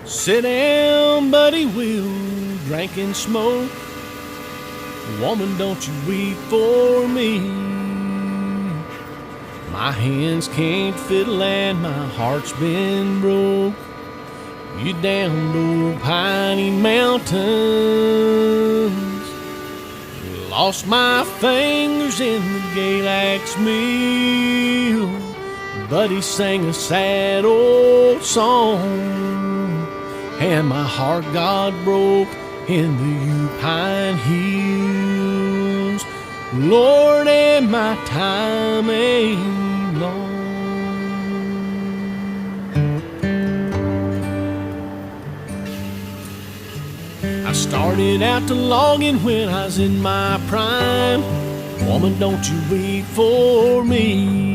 Sit down, buddy, we'll drink and smoke. Woman, don't you weep for me. My hands can't fiddle and my heart's been broke. You down those piney mountains. Lost my fingers in the gate axe mill. Buddy sang a sad old song, and my heart got broke in the Upine Hills. Lord, and my time ain't long. I started out to logging when I was in my prime. Woman, don't you weep for me.